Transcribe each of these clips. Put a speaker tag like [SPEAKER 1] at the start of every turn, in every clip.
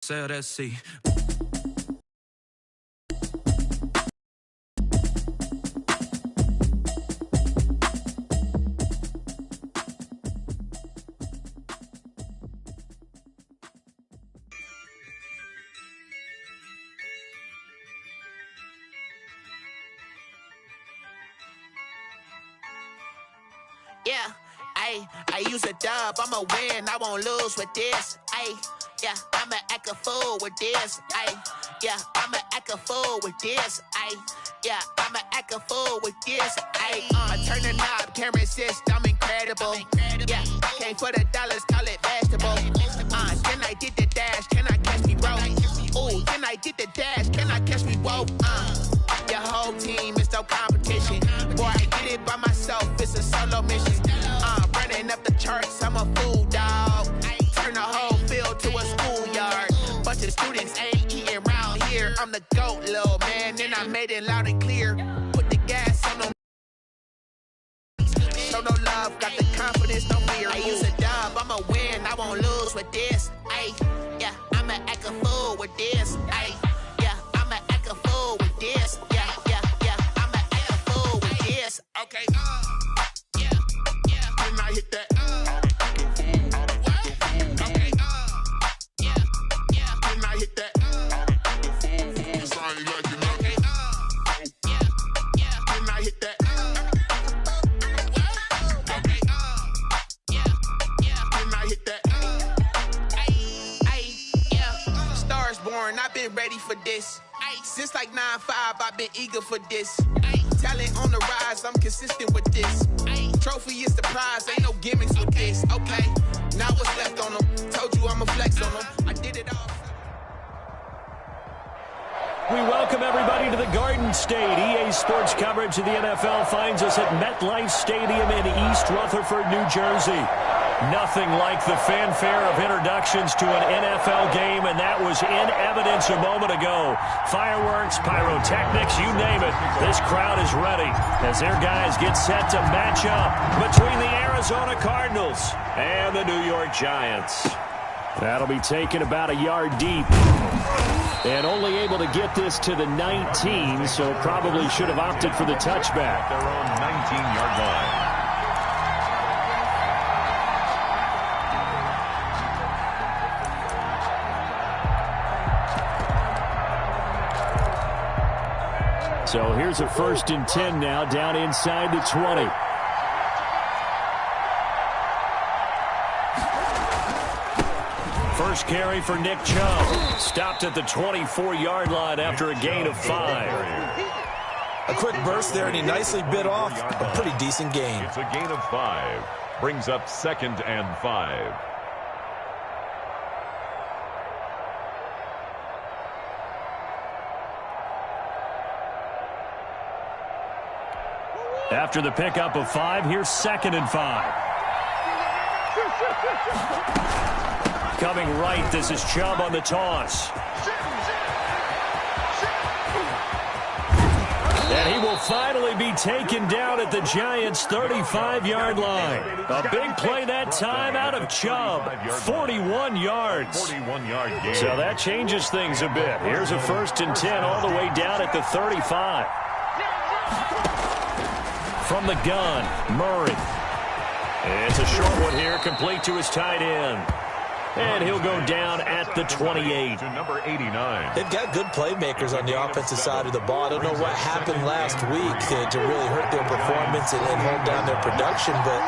[SPEAKER 1] ser así.
[SPEAKER 2] Yeah, I use a dub, I'ma win, I won't lose with this. Yeah, I'ma act a fool with this. Yeah, I'ma act a fool with this. Yeah, I'ma act a fool with this. I turn the knob, can't resist, I'm incredible. Yeah, came for the dollars, call it vegetable. Can I get the dash? Can I catch me, bro? Ooh, can I get the dash? Can I catch me, whoa? Your whole team is no competition. Boy, I get it by myself, it's a solo mission. Running up the charts, I'm a fool, dog. Turn the whole field to a schoolyard. Bunch of students ain't eating round here. I'm the GOAT, little man, and I made it loud and clear. Put the gas on them. Show no love, got the confidence, no fear. I use a dub, I'ma win, I won't lose with this. Yeah, I'ma act a fool with this. Yeah, I'ma act a fool with this. Yeah, I'ma act a fool with this. Okay, yeah, when I hit that. Okay, yeah, when I hit that. Sorry, like you know. Okay, yeah, when I hit that. Okay, yeah, when I hit that. Yeah, stars born, I've been ready for this. Since like 9-5, I've been eager for this. Talent on the rise, I'm consistent with this. Trophy is the prize, ain't no gimmicks with this. Okay, now what's left on them? Told you I'ma flex on them. I did it all.
[SPEAKER 3] We welcome everybody to the Garden State. EA Sports coverage of the NFL finds us at MetLife Stadium in East Rutherford, New Jersey. Nothing like the fanfare of introductions to an NFL game, and that was in evidence a moment ago. Fireworks, pyrotechnics, you name it. This crowd is ready as their guys get set to match up between the Arizona Cardinals and the New York Giants. That'll be taken about a yard deep. And only able to get this to the 19, so probably should have opted for the touchback.
[SPEAKER 4] Their own 19-yard line.
[SPEAKER 3] So here's a 1st and 10 now, down inside the 20. First carry for Nick Chubb. Stopped at the 24-yard line after a gain of 5.
[SPEAKER 5] A quick burst there, and he nicely bit off a pretty decent gain.
[SPEAKER 4] It's a gain of 5. Brings up 2nd and 5.
[SPEAKER 3] After the pickup of 5, here's 2nd and 5. Coming right, this is Chubb on the toss. And he will finally be taken down at the Giants' 35-yard line. A big play that time out of Chubb. 41 yards.
[SPEAKER 4] 41-yard gain.
[SPEAKER 3] So that changes things a bit. Here's a 1st and 10 all the way down at the 35. From the gun, Murray. It's a short one here, complete to his tight end. And he'll go down at the 28.
[SPEAKER 4] To number 89.
[SPEAKER 5] They've got good playmakers on the offensive side of the ball. I don't know what happened last week to really hurt their performance and hold down their production, but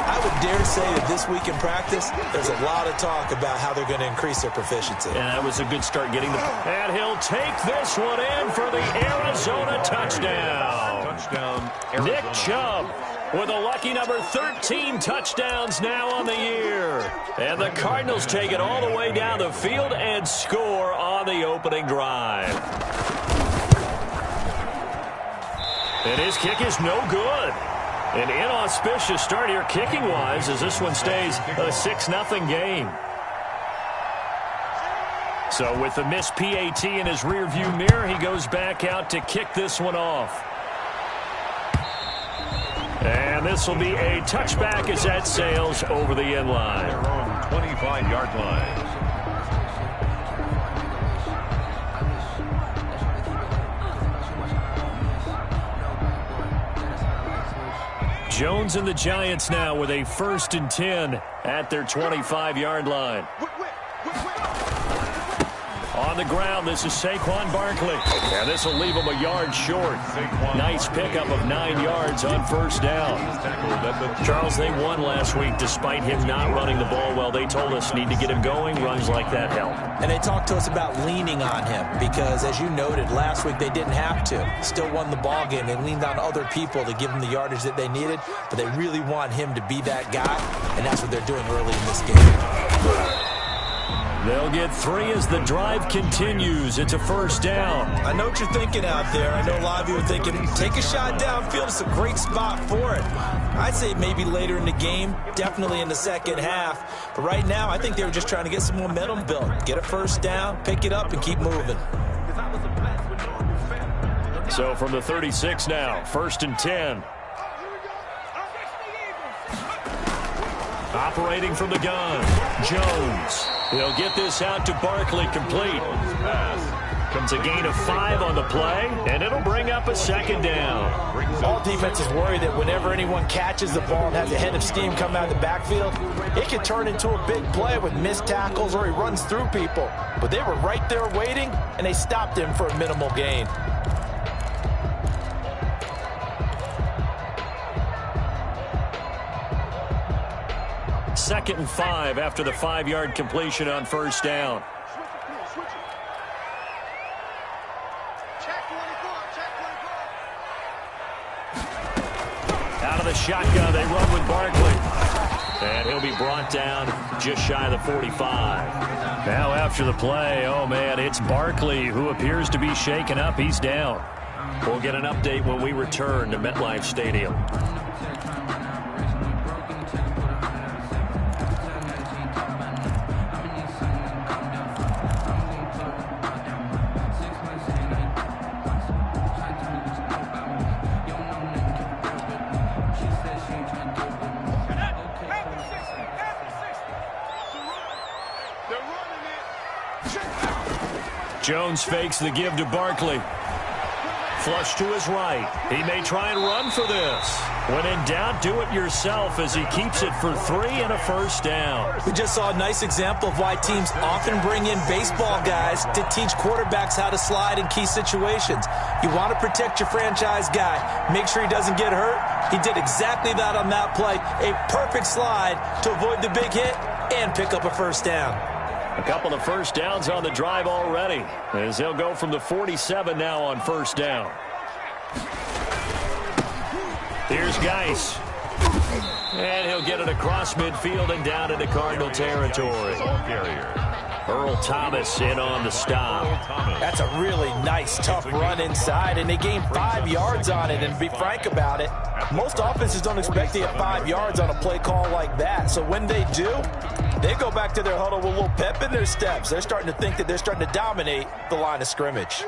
[SPEAKER 5] I would dare say that this week in practice, there's a lot of talk about how they're going to increase their proficiency.
[SPEAKER 3] And that was a good start getting the... And he'll take this one in for the Arizona touchdown.
[SPEAKER 4] Touchdown, Arizona.
[SPEAKER 3] Nick Chubb with a lucky number 13 touchdowns now on the year. And the Cardinals take it all the way down the field and score on the opening drive. And his kick is no good. An inauspicious start here kicking-wise as this one stays a 6-0 game. So with the missed PAT in his rearview mirror, he goes back out to kick this one off. And this will be a touchback as that sails over the end line.
[SPEAKER 4] Their own 25-yard line.
[SPEAKER 3] Jones and the Giants now with a 1st and 10 at their 25-yard line. On the ground, this is Saquon Barkley. And this will leave him a yard short. Nice pickup of 9 yards on 1st down. Charles, they won last week despite him not running the ball well. They told us need to get him going. Runs like that help.
[SPEAKER 5] And they talked to us about leaning on him because, as you noted, last week they didn't have to. Still won the ball game. They leaned on other people to give them the yardage that they needed, but they really want him to be that guy, and that's what they're doing early in this game.
[SPEAKER 3] They'll get 3 as the drive continues. It's a 1st down.
[SPEAKER 5] I know what you're thinking out there. I know a lot of you are thinking, take a shot downfield. It's a great spot for it. I'd say maybe later in the game, definitely in the second half. But right now, I think they were just trying to get some momentum built. Get a 1st down, pick it up, and keep moving.
[SPEAKER 3] So from the 36 now, 1st and 10. Operating from the gun, Jones. He'll get this out to Barkley, complete. Comes a gain of 5 on the play, and it'll bring up a 2nd down.
[SPEAKER 5] All defenses worry that whenever anyone catches the ball and has a head of steam come out of the backfield, it can turn into a big play with missed tackles or he runs through people. But they were right there waiting, and they stopped him for a minimal gain.
[SPEAKER 3] Second and 5 after the 5-yard completion on 1st down. Out of the shotgun, they run with Barkley. And he'll be brought down just shy of the 45. Now after the play, oh man, it's Barkley who appears to be shaken up. He's down. We'll get an update when we return to MetLife Stadium. Jones fakes the give to Barkley. Flush to his right. He may try and run for this. When in doubt, do it yourself as he keeps it for 3 and a 1st down.
[SPEAKER 5] We just saw a nice example of why teams often bring in baseball guys to teach quarterbacks how to slide in key situations. You want to protect your franchise guy. Make sure he doesn't get hurt. He did exactly that on that play. A perfect slide to avoid the big hit and pick up a 1st down.
[SPEAKER 3] A couple of 1st downs on the drive already, as they'll go from the 47 now on 1st down. Here's Geis. And he'll get it across midfield and down into Cardinal territory. Earl Thomas in on the stop.
[SPEAKER 5] That's a really nice, tough run inside, and they gained 5 yards on it. And to be frank about it, most offenses don't expect to get 5 yards on a play call like that. So when they do, they go back to their huddle with a little pep in their steps. They're starting to think that they're starting to dominate the line of scrimmage.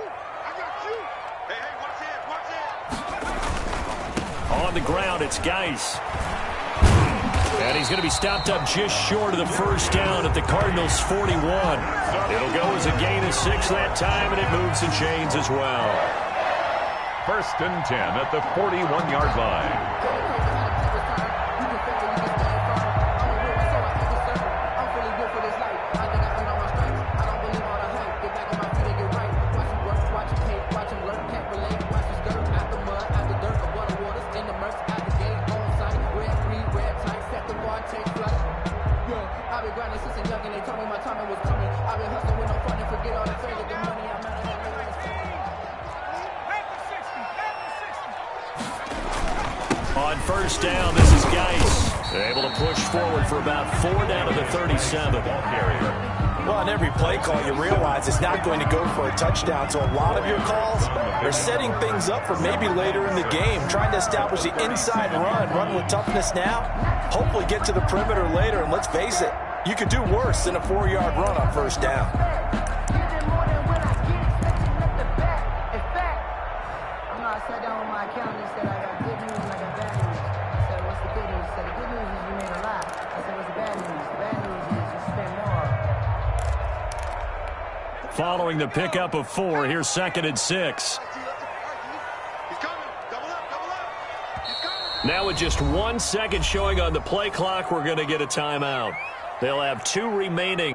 [SPEAKER 3] On the ground, it's Geis. And he's going to be stopped up just short of the 1st down at the Cardinals' 41. It'll go as a gain of 6 that time, and it moves the chains as well.
[SPEAKER 4] 1st and 10 at the 41-yard line.
[SPEAKER 3] On 1st down, this is Geis. Able to push forward for about 4 down to the 37.
[SPEAKER 5] Well, on every play call, you realize it's not going to go for a touchdown. So a lot of your calls are setting things up for maybe later in the game, trying to establish the inside run with toughness now, hopefully get to the perimeter later. And let's face it, you could do worse than a 4-yard run on 1st down.
[SPEAKER 3] Following the pickup of 4, here's 2nd and 6. Now with just 1 second showing on the play clock, we're going to get a timeout. They'll have 2 remaining.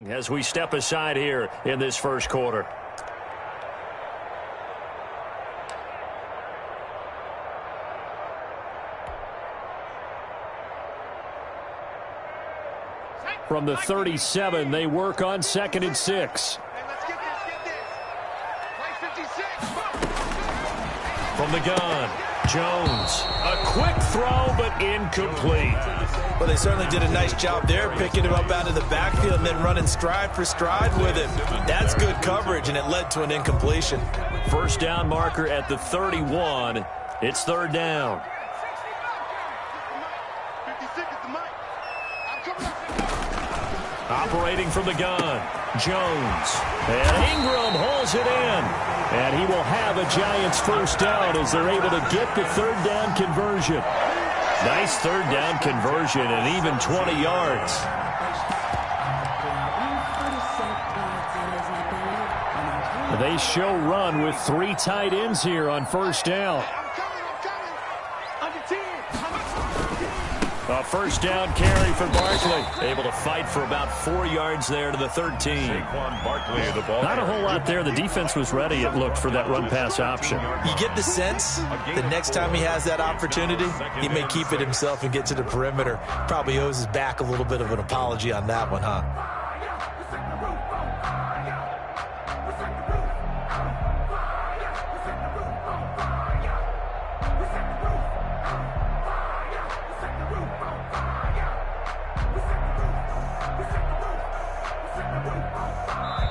[SPEAKER 3] As we step aside here in this first quarter. From the 37, they work on 2nd and 6. From the gun, Jones. A quick throw, but incomplete.
[SPEAKER 5] Well, they certainly did a nice job there, picking him up out of the backfield and then running stride for stride with him. That's good coverage, and it led to an incompletion.
[SPEAKER 3] First down marker at the 31. It's 3rd down. Operating from the gun, Jones. And Ingram holds it in. And he will have a Giants first down as they're able to get the 3rd down conversion. Nice 3rd down conversion and even 20 yards. They show run with 3 tight ends here on first down. A first down carry for Barkley. Able to fight for about 4 yards there to the 13. Not a whole lot there. The defense was ready, it looked, for that run-pass option.
[SPEAKER 5] You get the sense the next time he has that opportunity, he may keep it himself and get to the perimeter. Probably owes his back a little bit of an apology on that one, huh?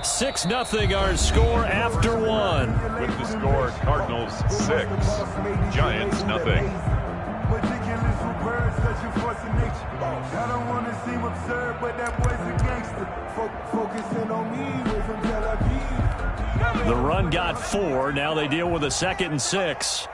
[SPEAKER 3] Six nothing our score after 1.
[SPEAKER 4] With the score, Cardinals 6, Giants nothing.
[SPEAKER 3] The run got 4. Now they deal with a 2nd and 6.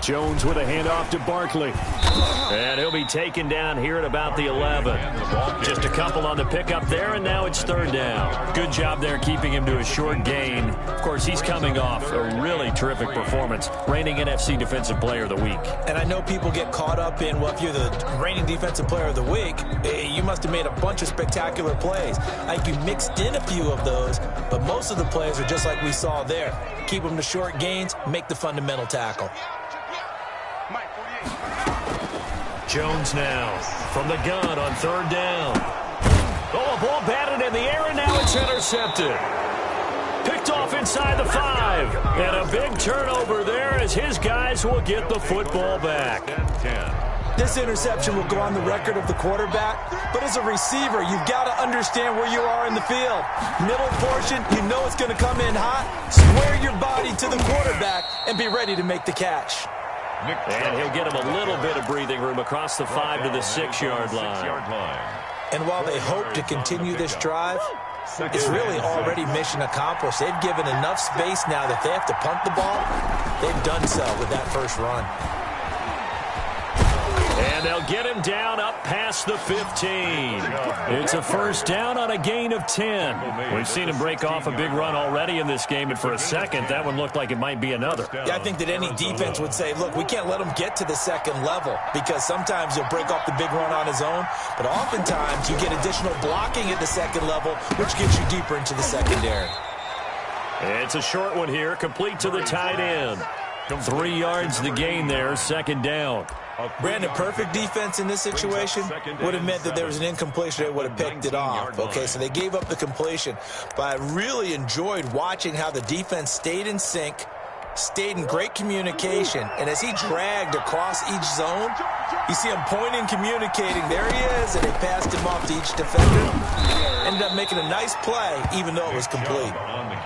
[SPEAKER 3] Jones with a handoff to Barkley. And he'll be taken down here at about the 11. Just a couple on the pickup there, and now it's 3rd down. Good job there keeping him to a short gain. Of course, he's coming off a really terrific performance, reigning NFC Defensive Player of the Week.
[SPEAKER 5] And I know people get caught up in, well, if you're the reigning Defensive Player of the Week, you must have made a bunch of spectacular plays. I think you mixed in a few of those, but most of the plays are just like we saw there. Keep them to short gains, make the fundamental tackle.
[SPEAKER 3] Jones now from the gun on 3rd down. Oh, a ball batted in the air, and now it's intercepted. Picked off inside the 5. And a big turnover there as his guys will get the football back.
[SPEAKER 5] This interception will go on the record of the quarterback, but as a receiver, you've got to understand where you are in the field. Middle portion, you know it's going to come in hot. Square your body to the quarterback and be ready to make the catch.
[SPEAKER 3] And he'll get him a little bit of breathing room across the 5 to the 6-yard line.
[SPEAKER 5] And while they hope to continue this drive, it's really already mission accomplished. They've given enough space now that they have to punt the ball. They've done so with that first run.
[SPEAKER 3] And they'll get him down up past the 15. It's a first down on a gain of 10. We've seen him break off a big run already in this game, and for a second, that one looked like it might be another.
[SPEAKER 5] Yeah, I think that any defense would say, look, we can't let him get to the second level, because sometimes he'll break off the big run on his own, but oftentimes you get additional blocking at the second level, which gets you deeper into the secondary.
[SPEAKER 3] It's a short one here, complete to the tight end. 3 yards the gain there, second down.
[SPEAKER 5] Brandon, perfect defense in this situation would have meant that there was an incompletion. They would have picked it off. Okay, so they gave up the completion. But I really enjoyed watching how the defense stayed in sync, stayed in great communication, and as he dragged across each zone, you see him pointing, communicating. There he is, and they passed him off to each defender. Ended up making a nice play, even though it was complete.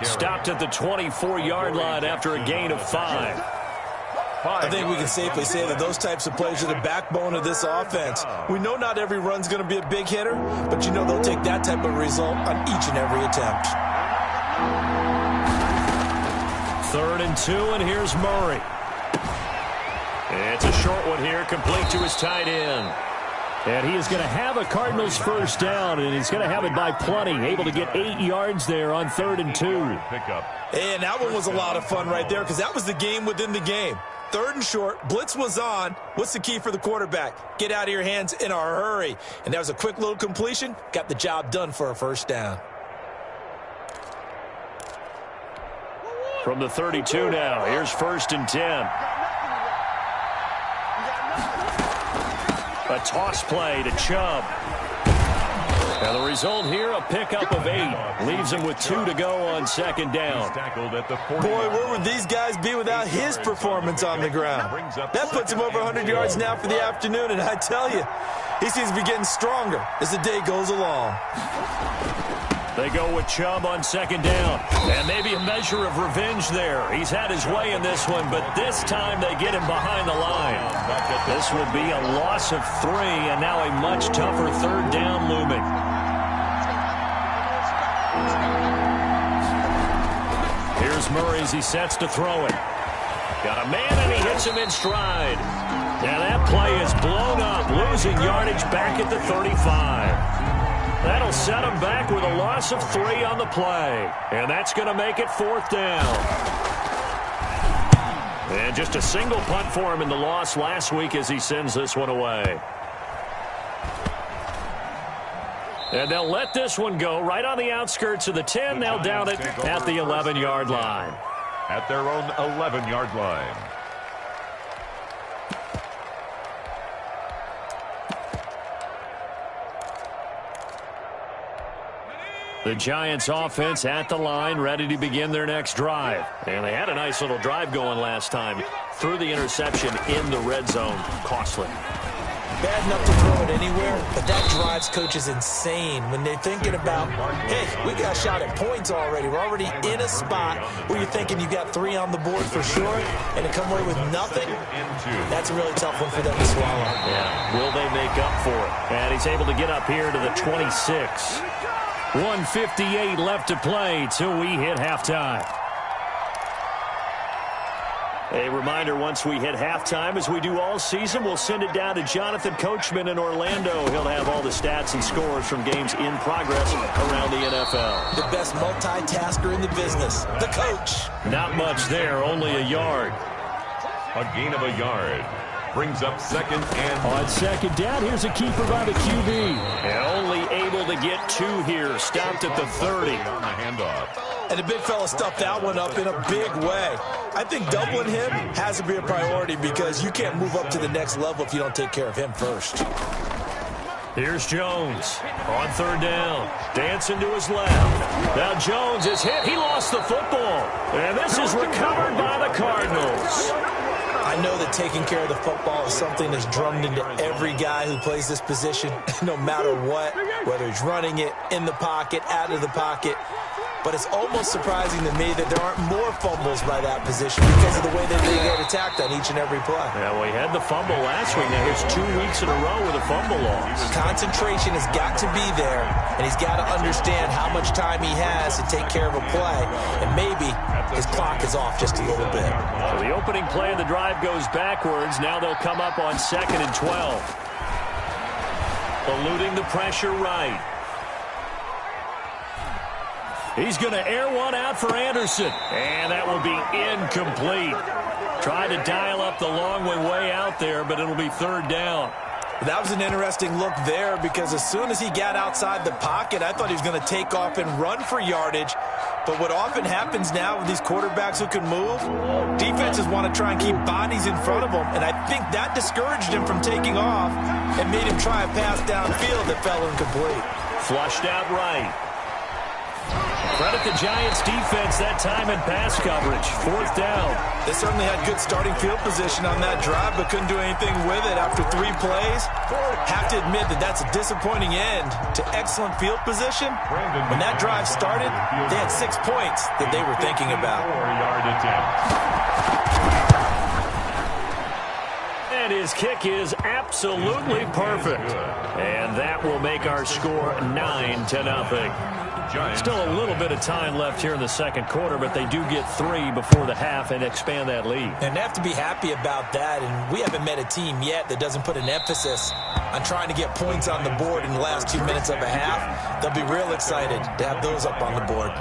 [SPEAKER 3] Stopped at the 24-yard line after a gain of 5.
[SPEAKER 5] I think we can safely say that those types of plays are the backbone of this offense. We know not every run's going to be a big hitter, but you know they'll take that type of result on each and every attempt.
[SPEAKER 3] 3rd and 2, and here's Murray. It's a short one here, complete to his tight end. And he is going to have a Cardinals first down, and he's going to have it by plenty. Able to get 8 yards there on 3rd and 2.
[SPEAKER 5] And that one was a lot of fun right there, because that was the game within the game. 3rd and short, blitz was on. What's the key for the quarterback? Get out of your hands in a hurry. And that was a quick little completion. Got the job done for a first down.
[SPEAKER 3] From the 32 now, here's 1st and 10. A toss play to Chubb. And the result here, a pickup of 8. Leaves him with 2 to go on 2nd down.
[SPEAKER 5] Boy, where would these guys be without his performance on the ground? That puts him over 100 yards now for the afternoon, and I tell you, he seems to be getting stronger as the day goes along.
[SPEAKER 3] They go with Chubb on 2nd down. And maybe a measure of revenge there. He's had his way in this one, but this time they get him behind the line. This will be a loss of 3, and now a much tougher 3rd down looming. Here's Murray as he sets to throw it. Got a man, and he hits him in stride. Now that play is blown up, losing yardage back at the 35. That'll set him back with a loss of 3 on the play. And that's going to make it 4th down. And just a single punt for him in the loss last week as he sends this one away. And they'll let this one go right on the outskirts of the 10. They'll down it at the 11-yard line.
[SPEAKER 4] At their own 11-yard line.
[SPEAKER 3] The Giants offense at the line, ready to begin their next drive. And they had a nice little drive going last time. Threw the interception in the red zone. Costly.
[SPEAKER 5] Bad enough to throw it anywhere, but that drives coaches insane when they're thinking about, hey, we got a shot at points already. We're already in a spot where you're thinking you got 3 on the board for sure, and to come away with nothing, that's a really tough one for them to swallow.
[SPEAKER 3] Yeah, will they make up for it? And he's able to get up here to the 26. 1:58 left to play till we hit halftime. A reminder, once we hit halftime, as we do all season, we'll send it down to Jonathan Coachman in Orlando. He'll have all the stats and scores from games in progress around the NFL.
[SPEAKER 5] The best multitasker in the business, the coach.
[SPEAKER 3] Not much there, only a yard.
[SPEAKER 4] A gain of a yard. Brings up 2nd and...
[SPEAKER 3] On 2nd down, here's a keeper by the QB. And only able to get 2 here. Stopped at the 30.
[SPEAKER 4] On the handoff.
[SPEAKER 5] And the big fella stuffed that one up in a big way. I think doubling him has to be a priority because you can't move up to the next level if you don't take care of him first.
[SPEAKER 3] Here's Jones on 3rd down. Dancing to his left. Now Jones is hit. He lost the football. And this is recovered by the Cardinals.
[SPEAKER 5] I know that taking care of the football is something that's drummed into every guy who plays this position, no matter what, whether he's running it, in the pocket, out of the pocket. But it's almost surprising to me that there aren't more fumbles by that position because of the way that they get attacked on each and every play.
[SPEAKER 3] Yeah, well, he had the fumble last week. Now here's 2 weeks in a row with a fumble loss.
[SPEAKER 5] Concentration has got to be there, and he's got to understand how much time he has to take care of a play, and maybe his clock is off just a little bit.
[SPEAKER 3] So the opening play of the drive goes backwards. Now they'll come up on 2nd and 12. Eluding the pressure right. He's going to air one out for Anderson. And that will be incomplete. Tried to dial up the long way out there, but it'll be 3rd down.
[SPEAKER 5] That was an interesting look there because as soon as he got outside the pocket, I thought he was going to take off and run for yardage. But what often happens now with these quarterbacks who can move, defenses want to try and keep bodies in front of them, and I think that discouraged him from taking off and made him try a pass downfield that fell incomplete.
[SPEAKER 3] Flushed out right. Credit the Giants' defense that time in pass coverage. 4th down.
[SPEAKER 5] They certainly had good starting field position on that drive, but couldn't do anything with it after 3 plays. Have to admit that that's a disappointing end to excellent field position. When that drive started, they had 6 points that they were thinking about.
[SPEAKER 3] And his kick is absolutely perfect. And that will make our score 9-0. Still a little bit of time left here in the 2nd quarter, but they do get 3 before the half and expand that lead.
[SPEAKER 5] And they have to be happy about that, and we haven't met a team yet that doesn't put an emphasis on trying to get points on the board in the last 2 minutes of a half. They'll be real excited to have those up on the board.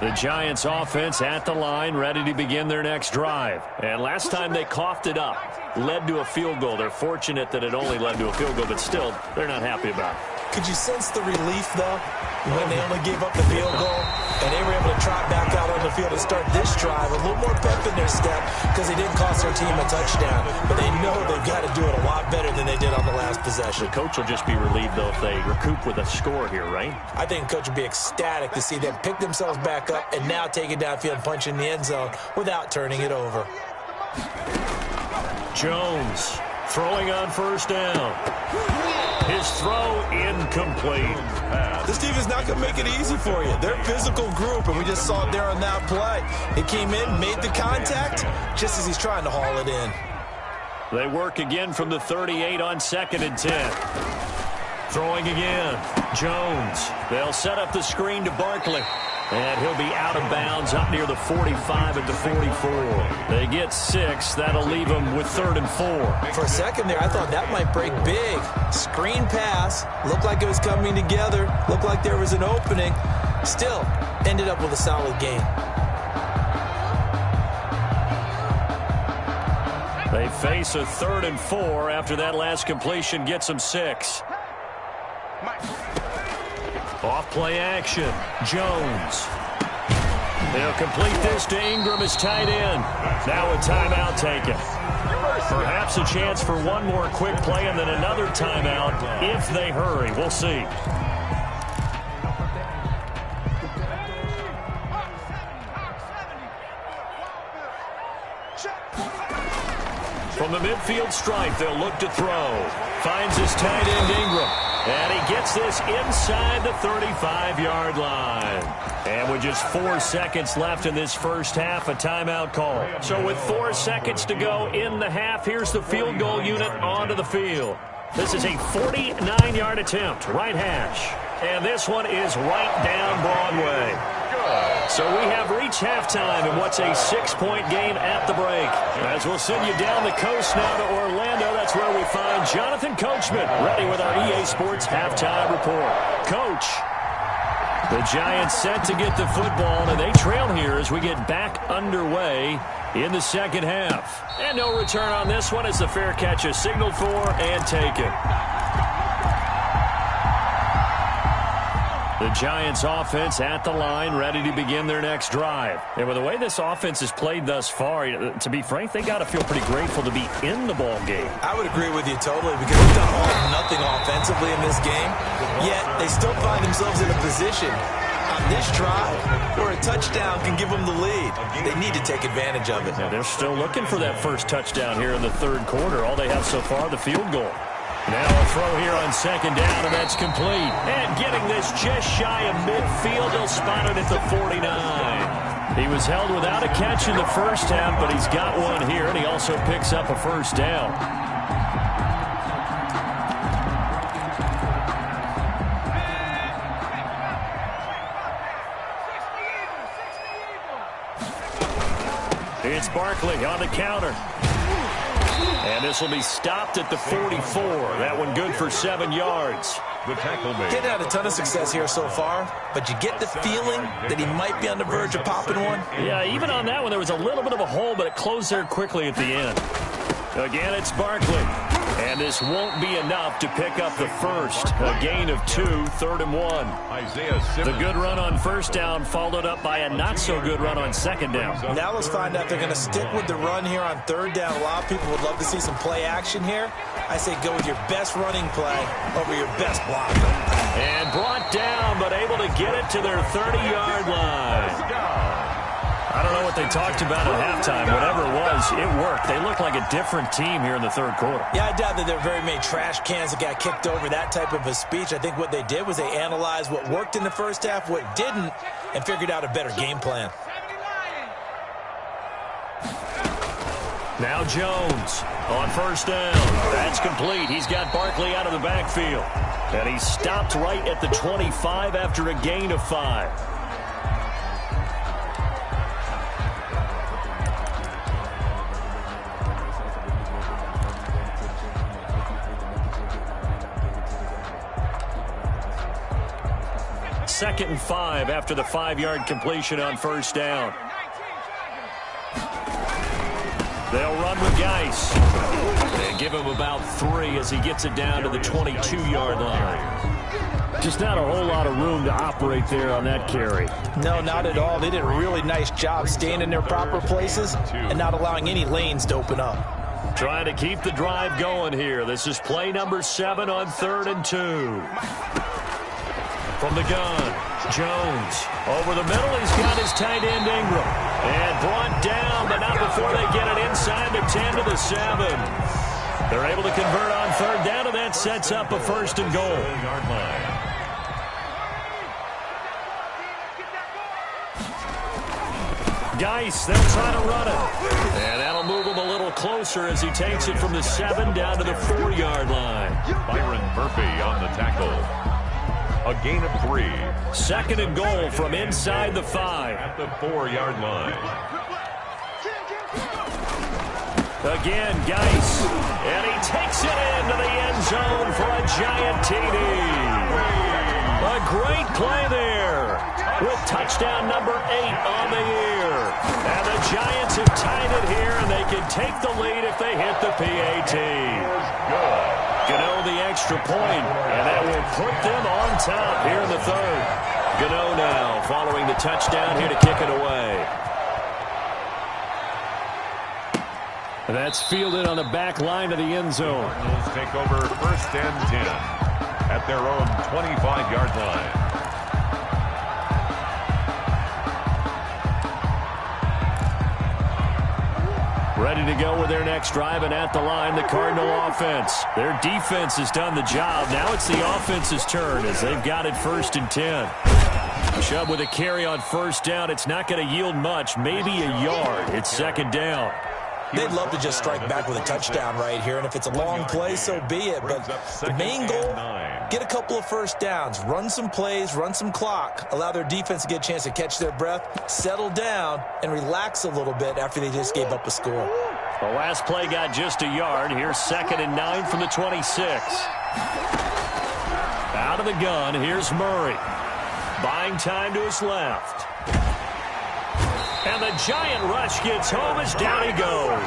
[SPEAKER 3] The Giants offense at the line, ready to begin their next drive. And last time they coughed it up, led to a field goal. They're fortunate that it only led to a field goal, but still, they're not happy about it.
[SPEAKER 5] Could you sense the relief, though, when they only gave up the field goal and they were able to trot back out on the field and start this drive? A little more pep in their step because they didn't cost their team a touchdown, but they know they've got to do it a lot better than they did on the last possession.
[SPEAKER 3] The coach will just be relieved, though, if they recoup with a score here, right?
[SPEAKER 5] I think the coach would be ecstatic to see them pick themselves back up and now take it downfield and punch in the end zone without turning it over.
[SPEAKER 3] Jones throwing on 1st down. His throw incomplete.
[SPEAKER 5] This team is not going to make it easy for you. They're a physical group, and we just saw it there on that play. He came in, made the contact, just as he's trying to haul it in.
[SPEAKER 3] They work again from the 38 on 2nd and 10. Throwing again. Jones. They'll set up the screen to Barkley. And he'll be out of bounds up near the 45 at the 44. They get 6. That'll leave them with 3rd and 4.
[SPEAKER 5] For a second there, I thought that might break big. Screen pass. Looked like it was coming together. Looked like there was an opening. Still, ended up with a solid game.
[SPEAKER 3] They face a 3rd and 4 after that last completion gets them 6. Off play action. Jones. They'll complete this to Ingram as tight end. Now a timeout taken. Perhaps a chance for one more quick play and then another timeout if they hurry. We'll see. From the midfield stripe, they'll look to throw. Finds his tight end Ingram. And he gets this inside the 35-yard line. And with just 4 seconds left in this first half, a timeout call. So with 4 seconds to go in the half, here's the field goal unit onto the field. This is a 49-yard attempt, right hash. And this one is right down Broadway. So we have reached halftime in what's a 6-point game at the break. As we'll send you down the coast now to Orlando, that's where we find Jonathan Coachman ready with our EA Sports Halftime Report. Coach, the Giants set to get the football, and they trail here as we get back underway in the second half. And no return on this one as the fair catch is signaled for and taken. The Giants offense at the line, ready to begin their next drive. And with the way this offense has played thus far, to be frank, they got to feel pretty grateful to be in the ball game.
[SPEAKER 5] I would agree with you totally because they've done all or nothing offensively in this game, yet they still find themselves in a position on this drive where a touchdown can give them the lead. They need to take advantage of it.
[SPEAKER 3] Yeah, they're still looking for that first touchdown here in the third quarter. All they have so far, the field goal. Now a throw here on second down, and that's complete. And getting this just shy of midfield, he'll spot it at the 49. He was held without a catch in the first half, but he's got one here, and he also picks up a first down. It's Barkley on the counter. And this will be stopped at the 44. That one good for 7 yards.
[SPEAKER 4] The tackle made.
[SPEAKER 5] Getting had a ton of success here so far, but you get the feeling that he might be on the verge of popping one.
[SPEAKER 3] Yeah, even on that one, there was a little bit of a hole, but it closed there quickly at the end. Again, it's Barkley. And this won't be enough to pick up the first. A gain of 2, 3rd and 1.
[SPEAKER 4] Isaiah Simmons.
[SPEAKER 3] The good run on first down followed up by a not-so-good run on second down.
[SPEAKER 5] Now let's find out if they're going to stick with the run here on third down. A lot of people would love to see some play action here. I say go with your best running play over your best blocker.
[SPEAKER 3] And brought down, but able to get it to their 30-yard line. I don't know what they talked about at halftime. Whatever it was, it worked. They look like a different team here in the third quarter.
[SPEAKER 5] Yeah, I doubt that there are very many trash cans that got kicked over, that type of a speech. I think what they did was they analyzed what worked in the first half, what didn't, and figured out a better game plan.
[SPEAKER 3] Now Jones on first down. That's complete. He's got Barkley out of the backfield. And he stopped right at the 25 after a gain of 5. Second and 5 after the 5-yard completion on first down. They'll run with Geis. They give him about 3 as he gets it down to the 22-yard line. Just not a whole lot of room to operate there on that carry.
[SPEAKER 5] No, not at all. They did a really nice job staying in their proper places and not allowing any lanes to open up.
[SPEAKER 3] Trying to keep the drive going here. This is play number 7 on 3rd and 2. From the gun, Jones. Over the middle, he's got his tight end Ingram. And brought down, but not before they get it inside the 10 to the 7. They're able to convert on third down, and that sets up a first and goal. Geis, they'll try to run it. And that'll move him a little closer as he takes it from the 7 down to the 4-yard line.
[SPEAKER 4] Byron Murphy on the tackle. A gain of 3.
[SPEAKER 3] Second and goal from inside the 5.
[SPEAKER 4] At the 4-yard line.
[SPEAKER 3] Again, Geis. And he takes it into the end zone for a giant TD. A great play there with touchdown number 8 on the year. And the Giants have tied it here, and they can take the lead if they hit the PAT. Gano the extra point, and that will put them on top here in the third. Gano now following the touchdown here to kick it away. And that's fielded on the back line of the end zone.
[SPEAKER 4] Bulls take over 1st and 10 at their own 25-yard line.
[SPEAKER 3] Ready to go with their next drive, and at the line, the Cardinal offense. Their defense has done the job. Now it's the offense's turn as they've got it 1st and 10. Chubb with a carry on first down. It's not going to yield much, maybe a yard. It's 2nd down.
[SPEAKER 5] They'd love to just strike back with a touchdown right here, and if it's a long play, so be it. But the main goal, get a couple of first downs, run some plays, run some clock, allow their defense to get a chance to catch their breath, settle down, and relax a little bit after they just gave up a score.
[SPEAKER 3] The last play got just a yard. Here's 2nd and 9 from the 26. Out of the gun, here's Murray. Buying time to his left. And the giant rush gets home as down he goes.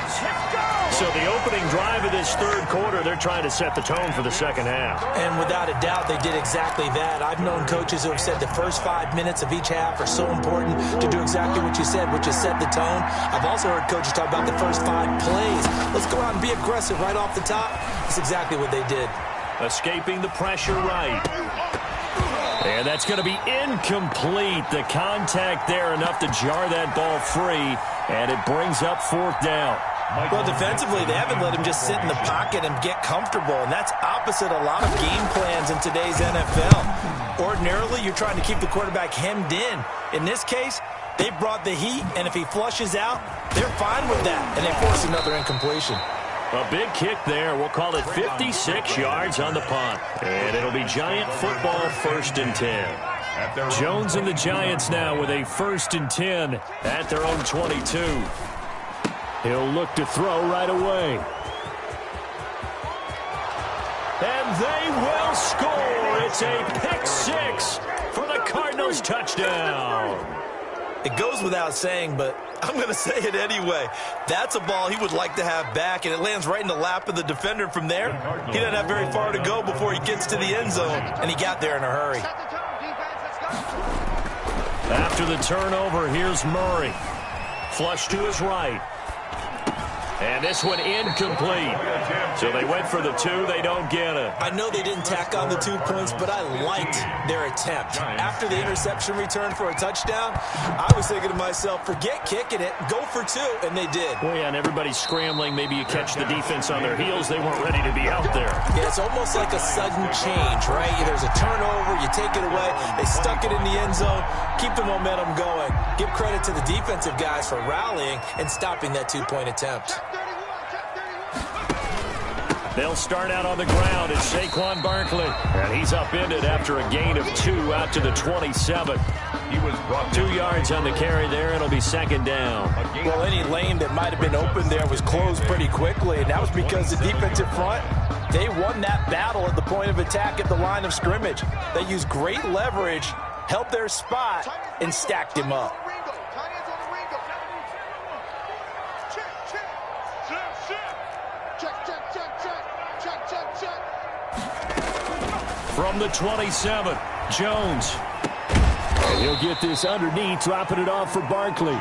[SPEAKER 3] So the opening drive of this third quarter, they're trying to set the tone for the second half.
[SPEAKER 5] And without a doubt, they did exactly that. I've known coaches who have said the first 5 minutes of each half are so important to do exactly what you said, which is set the tone. I've also heard coaches talk about the first 5 plays. Let's go out and be aggressive right off the top. That's exactly what they did.
[SPEAKER 3] Escaping the pressure right. And that's going to be incomplete. The contact there enough to jar that ball free, and it brings up 4th down.
[SPEAKER 5] Well, defensively, they haven't let him just sit in the pocket and get comfortable, and that's opposite a lot of game plans in today's NFL. Ordinarily, you're trying to keep the quarterback hemmed in. In this case, they brought the heat, and if he flushes out, they're fine with that, and they force another incompletion.
[SPEAKER 3] A big kick there. We'll call it 56 yards on the punt. And it'll be Giant football, 1st and 10. Jones and the Giants now with a 1st and 10 at their own 22. He'll look to throw right away. And they will score. It's a pick 6 for the Cardinals touchdown.
[SPEAKER 5] It goes without saying, but I'm going to say it anyway. That's a ball he would like to have back, and it lands right in the lap of the defender from there. He doesn't have very far to go before he gets to the end zone, and he got there in a hurry.
[SPEAKER 3] After the turnover, here's Murray. Flush to his right. And this one incomplete. So they went for the 2. They don't get it.
[SPEAKER 5] I know they didn't tack on the 2 points, but I liked their attempt. After the interception return for a touchdown, I was thinking to myself, forget kicking it, go for 2, and they did.
[SPEAKER 3] Well, yeah, and everybody's scrambling. Maybe you catch the defense on their heels. They weren't ready to be out there.
[SPEAKER 5] Yeah, it's almost like a sudden change, right? There's a turnover, you take it away, they stuck it in the end zone, keep the momentum going. Give credit to the defensive guys for rallying and stopping that 2-point attempt.
[SPEAKER 3] They'll start out on the ground. It's Saquon Barkley. And he's upended after a gain of 2 out to the 27.
[SPEAKER 4] He was brought
[SPEAKER 3] 2 yards on the carry there. It'll be 2nd down.
[SPEAKER 5] Well, any lane that might have been open there was closed pretty quickly, and that was because the defensive front, they won that battle at the point of attack at the line of scrimmage. They used great leverage, helped their spot, and stacked him up.
[SPEAKER 3] From the 27, Jones. And he'll get this underneath, dropping it off for Barkley.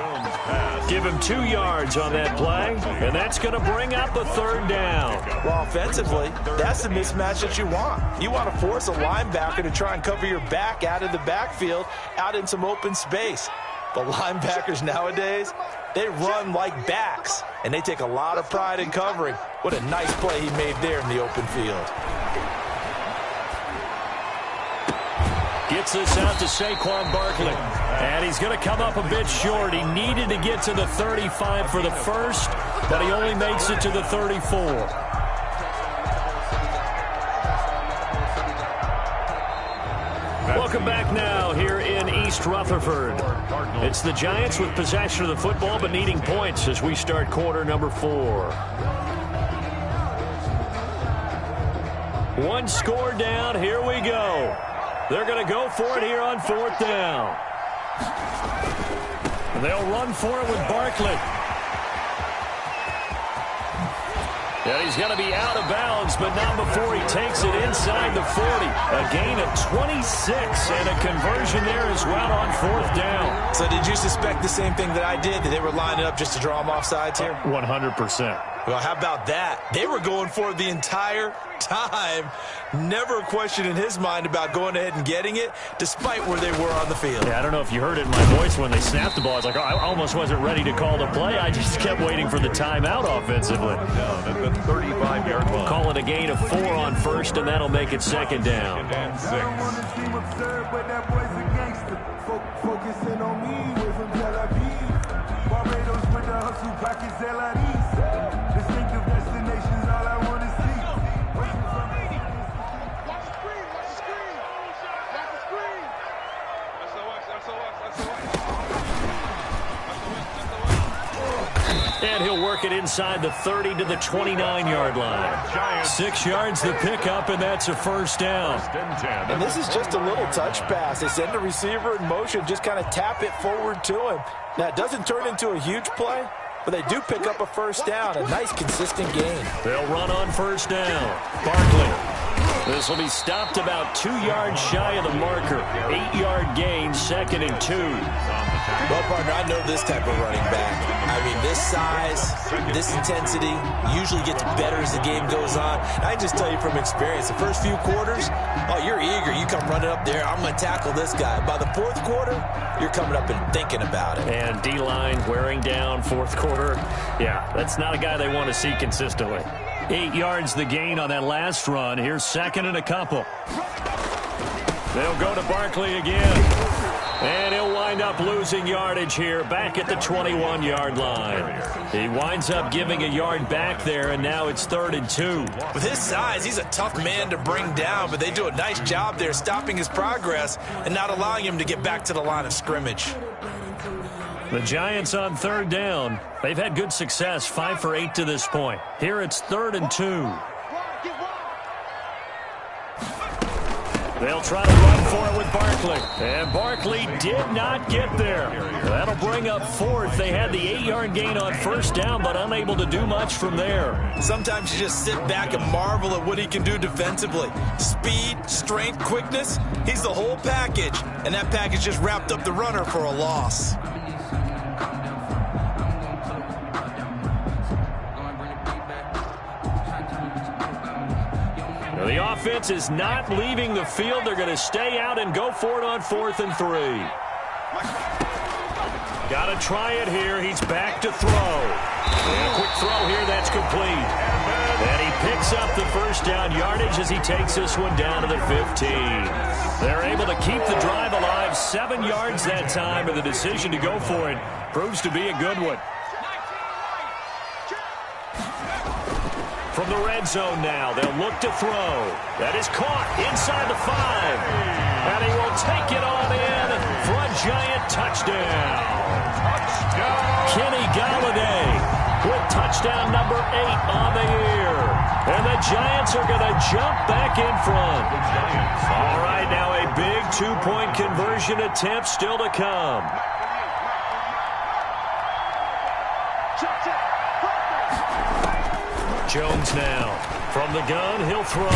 [SPEAKER 3] Give him 2 yards on that play, and that's going to bring up a 3rd down.
[SPEAKER 5] Well, offensively, that's the mismatch that you want. You want to force a linebacker to try and cover your back out of the backfield, out in some open space. The linebackers nowadays, they run like backs, and they take a lot of pride in covering. What a nice play he made there in the open field.
[SPEAKER 3] Gets this out to Saquon Barkley. And he's going to come up a bit short. He needed to get to the 35 for the first, but he only makes it to the 34. Welcome back now here in East Rutherford. It's the Giants with possession of the football, but needing points as we start quarter number 4. 1 score down. Here we go. They're going to go for it here on 4th down. And they'll run for it with Barkley. And he's going to be out of bounds, but not before he takes it inside the 40. A gain of 26 and a conversion there as well on 4th down.
[SPEAKER 5] So did you suspect the same thing that I did, that they were lining up just to draw him off sides here?
[SPEAKER 3] 100%.
[SPEAKER 5] Well, how about that? They were going for it the entire time. Never a question in his mind about going ahead and getting it, despite where they were on the field.
[SPEAKER 3] Yeah, I don't know if you heard it in my voice when they snapped the ball. I was like, oh, I almost wasn't ready to call the play. I just kept waiting for the timeout offensively.
[SPEAKER 4] down at the 35-yard line.
[SPEAKER 3] Call it a gain of 4 on 1st, and that'll make it 2nd down.
[SPEAKER 4] And 6.
[SPEAKER 1] Focusing on me, way from Tel Aviv. Barbados with the hustle, pockets LRDs. Distinctive destinations, all I want to see. Watch the screen, watch the screen. Watch the screen.
[SPEAKER 3] And he'll work it inside the 30 to the 29-yard line. 6 yards the pickup, and that's a 1st down.
[SPEAKER 5] And this is just a little touch pass. They send the receiver in motion, just kind of tap it forward to him. Now, it doesn't turn into a huge play, but they do pick up a 1st down, a nice, consistent gain.
[SPEAKER 3] They'll run on 1st down. Barkley. This will be stopped about 2 yards shy of the marker. 8-yard gain, 2nd and 2.
[SPEAKER 5] Well, partner, I know this type of running back. I mean, this size, this intensity usually gets better as the game goes on. And I can just tell you from experience, the first few quarters, oh, you're eager. You come running up there, I'm going to tackle this guy. By the fourth quarter, you're coming up and thinking about it.
[SPEAKER 3] And D-line wearing down fourth quarter. Yeah, that's not a guy they want to see consistently. 8 yards the gain on that last run. Here's second and a couple. They'll go to Barkley again. And he'll wind up losing yardage here back at the 21-yard line. He winds up giving a yard back there, and now it's 3rd and 2.
[SPEAKER 5] With his size, he's a tough man to bring down, but they do a nice job there stopping his progress and not allowing him to get back to the line of scrimmage.
[SPEAKER 3] The Giants on 3rd down. They've had good success, 5 for 8 to this point. Here it's 3rd and 2. They'll try to run for it with Barkley. And Barkley did not get there. That'll bring up 4th. They had the 8-yard gain on 1st down, but unable to do much from there.
[SPEAKER 5] Sometimes you just sit back and marvel at what he can do defensively. Speed, strength, quickness, he's the whole package. And that package just wrapped up the runner for a loss.
[SPEAKER 3] The offense is not leaving the field. They're going to stay out and go for it on 4th and 3. Got to try it here. He's back to throw. And a quick throw here. That's complete. And he picks up the first down yardage as he takes this one down to the 15. They're able to keep the drive alive. 7 yards that time, and the decision to go for it proves to be a good one. From the red zone now, they'll look to throw. That is caught inside the 5. And he will take it on in for a Giant touchdown. Kenny Galladay with touchdown number 8 on the year. And the Giants are going to jump back in front. All right, now a big 2-point conversion attempt still to come. Jones now. From the gun, he'll throw.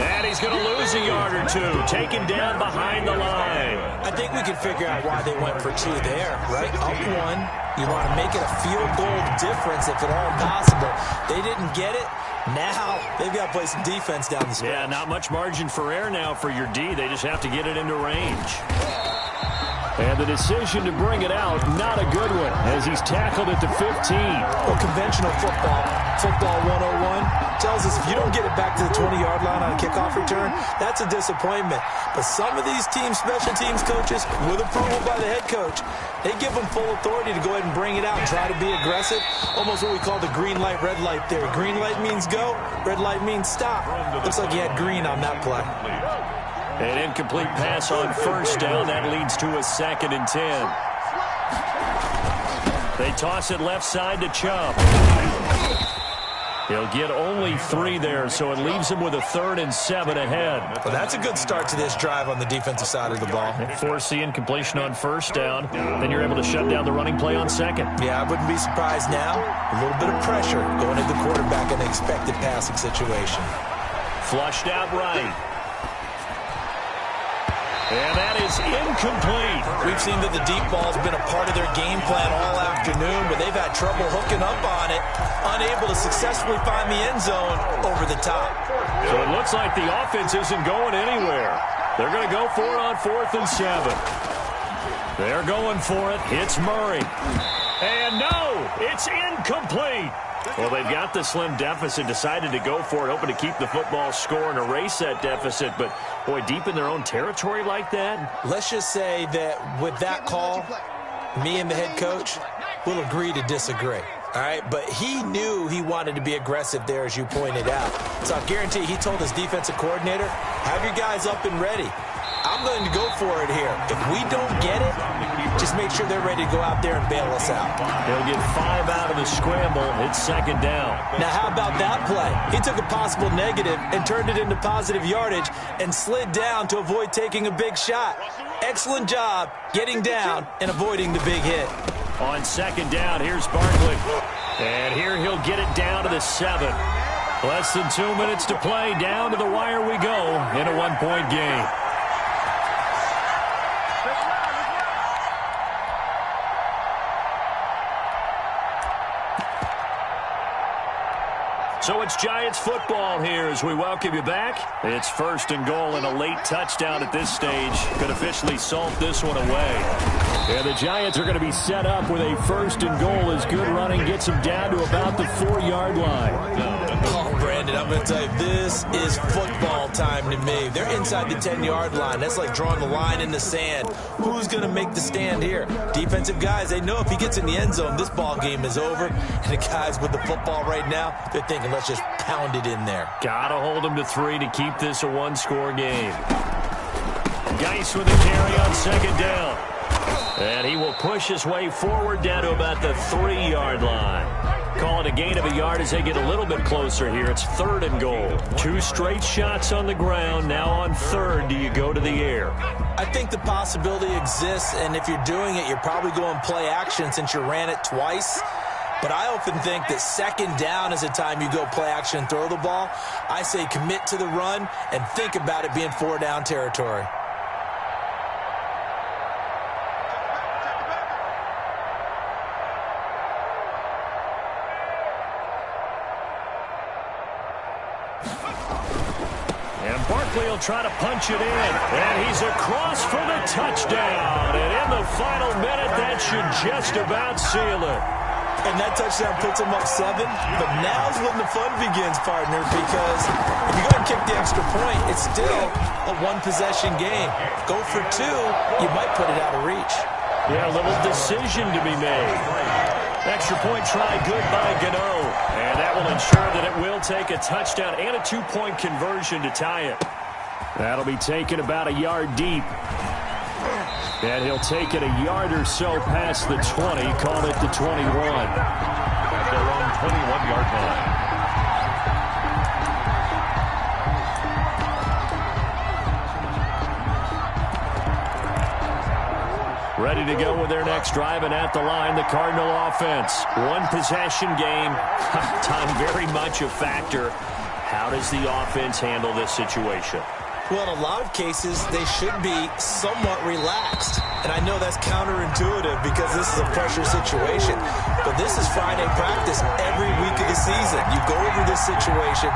[SPEAKER 3] And he's going to lose a yard or 2. Taken down behind the line.
[SPEAKER 5] I think we can figure out why they went for 2 there, right? Up 1. You want to make it a field goal difference if at all possible. They didn't get it. Now they've got to play some defense down the stretch.
[SPEAKER 3] Yeah, not much margin for error now for your D. They just have to get it into range. And the decision to bring it out, not a good one, as he's tackled at the 15.
[SPEAKER 5] Well, conventional football 101, tells us if you don't get it back to the 20-yard line on a kickoff return, that's a disappointment. But some of these special teams coaches, with approval by the head coach, they give them full authority to go ahead and bring it out and try to be aggressive. Almost what we call the green light, red light theory. Green light means go, red light means stop. Looks like he had green on that play.
[SPEAKER 3] An incomplete pass on 1st down. That leads to a 2nd and 10. They toss it left side to Chubb. He'll get only 3 there, so it leaves him with a 3rd and 7 ahead.
[SPEAKER 5] Well, that's a good start to this drive on the defensive side of the ball.
[SPEAKER 3] Force the incompletion on 1st down. Then you're able to shut down the running play on 2nd.
[SPEAKER 5] Yeah, I wouldn't be surprised now. A little bit of pressure going at the quarterback in an expected passing situation.
[SPEAKER 3] Flushed out right. And that is incomplete.
[SPEAKER 5] We've seen that the deep ball's been a part of their game plan all afternoon, but they've had trouble hooking up on it, unable to successfully find the end zone over the top.
[SPEAKER 3] So it looks like the offense isn't going anywhere. They're going to go for it on 4th and 7. They're going for it. It's Murray. And no, it's incomplete. Well, they've got the slim deficit, decided to go for it, hoping to keep the football score and erase that deficit. But, boy, deep in their own territory like that?
[SPEAKER 5] Let's just say that with that call, me and the head coach will agree to disagree. All right, but he knew he wanted to be aggressive there, as you pointed out. So I guarantee he told his defensive coordinator, have your guys up and ready. I'm going to go for it here. If we don't get it, just make sure they're ready to go out there and bail us out.
[SPEAKER 3] They'll get 5 out of the scramble. It's 2nd down.
[SPEAKER 5] Now, how about that play? He took a possible negative and turned it into positive yardage and slid down to avoid taking a big shot. Excellent job getting down and avoiding the big hit.
[SPEAKER 3] On 2nd down, here's Barkley. And here he'll get it down to the 7. Less than 2 minutes to play. Down to the wire we go in a 1-point game. So it's Giants football here as we welcome you back. It's 1st and goal, and a late touchdown at this stage could officially salt this one away. And the Giants are going to be set up with a 1st and goal as good running gets them down to about the 4-yard line.
[SPEAKER 5] Oh, Brandon, I'm going to tell you, this is football time to me. They're inside the 10-yard line. That's like drawing the line in the sand. Who's going to make the stand here? Defensive guys, they know if he gets in the end zone, this ball game is over. And the guys with the football right now, they're thinking, let's just pound it in there.
[SPEAKER 3] Got to hold them to 3 to keep this a one-score game. Geis with a carry on 2nd down. And he will push his way forward down to about the 3-yard line. Call it a gain of a yard as they get a little bit closer here. It's 3rd and goal. 2 straight shots on the ground. Now on 3rd, do you go to the air?
[SPEAKER 5] I think the possibility exists, and if you're doing it, you're probably going play action since you ran it twice. But I often think that 2nd down is the time you go play action and throw the ball. I say commit to the run and think about it being 4-down territory.
[SPEAKER 3] Barkley will try to punch it in, and he's across for the touchdown. And in the final minute, that should just about seal it.
[SPEAKER 5] And that touchdown puts them up 7. But now's when the fun begins, partner, because if you go ahead and kick the extra point, it's still a one-possession game. Go for 2, you might put it out of reach.
[SPEAKER 3] Yeah, a little decision to be made. Extra point try good by Gano. And that will ensure that it will take a touchdown and a 2-point conversion to tie it. That'll be taken about a yard deep. And he'll take it a yard or so past the 20. Call it the 21.
[SPEAKER 4] At their own 21-yard line.
[SPEAKER 3] Ready to go with their next drive, and at the line, the Cardinal offense. One-possession game. Time very much a factor. How does the offense handle this situation?
[SPEAKER 5] Well, in a lot of cases, they should be somewhat relaxed. And I know that's counterintuitive because this is a pressure situation. But this is Friday practice every week of the season. You go over this situation,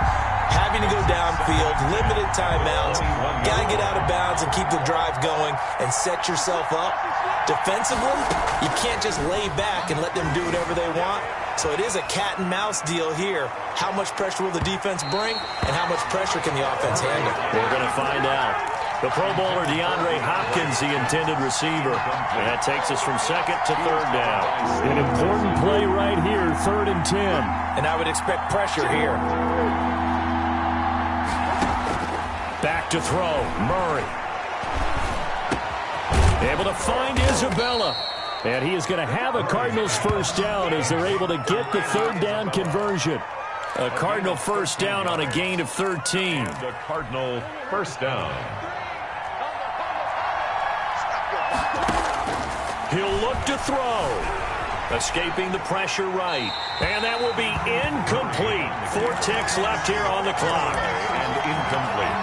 [SPEAKER 5] having to go downfield, limited timeouts, got to get out of bounds and keep the drive going and set yourself up. Defensively, you can't just lay back and let them do whatever they want. So it is a cat and mouse deal here. How much pressure will the defense bring, and how much pressure can the offense handle?
[SPEAKER 3] We're going to find out. The Pro Bowler DeAndre Hopkins, the intended receiver. And that takes us from 2nd to 3rd down. An important play right here, 3rd and 10.
[SPEAKER 5] And I would expect pressure here.
[SPEAKER 3] Back to throw, Murray. Able to find Isabella. And he is going to have a Cardinals 1st down as they're able to get the 3rd down conversion. A Cardinal 1st down on a gain of 13.
[SPEAKER 4] The Cardinal 1st down.
[SPEAKER 3] He'll look to throw. Escaping the pressure right. And that will be incomplete. 4 ticks left here on the clock.
[SPEAKER 4] And incomplete.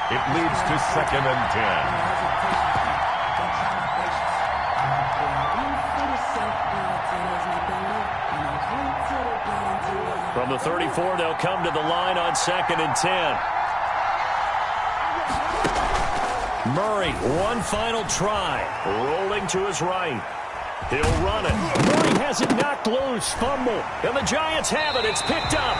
[SPEAKER 4] It leads to 2nd and 10.
[SPEAKER 3] From the 34, they'll come to the line on 2nd and 10. Murray, one final try. Rolling to his right. He'll run it. Murray has it knocked loose. Fumble. And the Giants have it. It's picked up.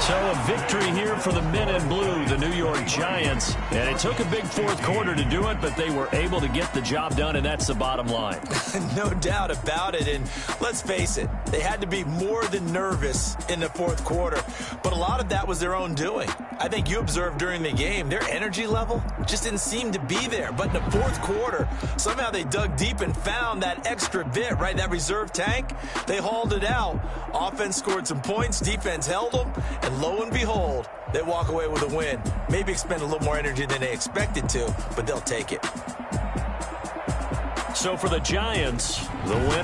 [SPEAKER 3] So a victory here for the men in blue, the New York Giants. And it took a big 4th quarter to do it, but they were able to get the job done, and that's the bottom line.
[SPEAKER 5] No doubt about it. And let's face it, they had to be more than nervous in the 4th quarter. But a lot of that was their own doing. I think you observed during the game, their energy level just didn't seem to be there. But in the 4th quarter, somehow they dug deep and found that extra bit, right? That reserve tank. They hauled it out. Offense scored some points. Defense held them. And lo and behold, they walk away with a win. Maybe expend a little more energy than they expected to, but they'll take it.
[SPEAKER 3] So for the Giants, the win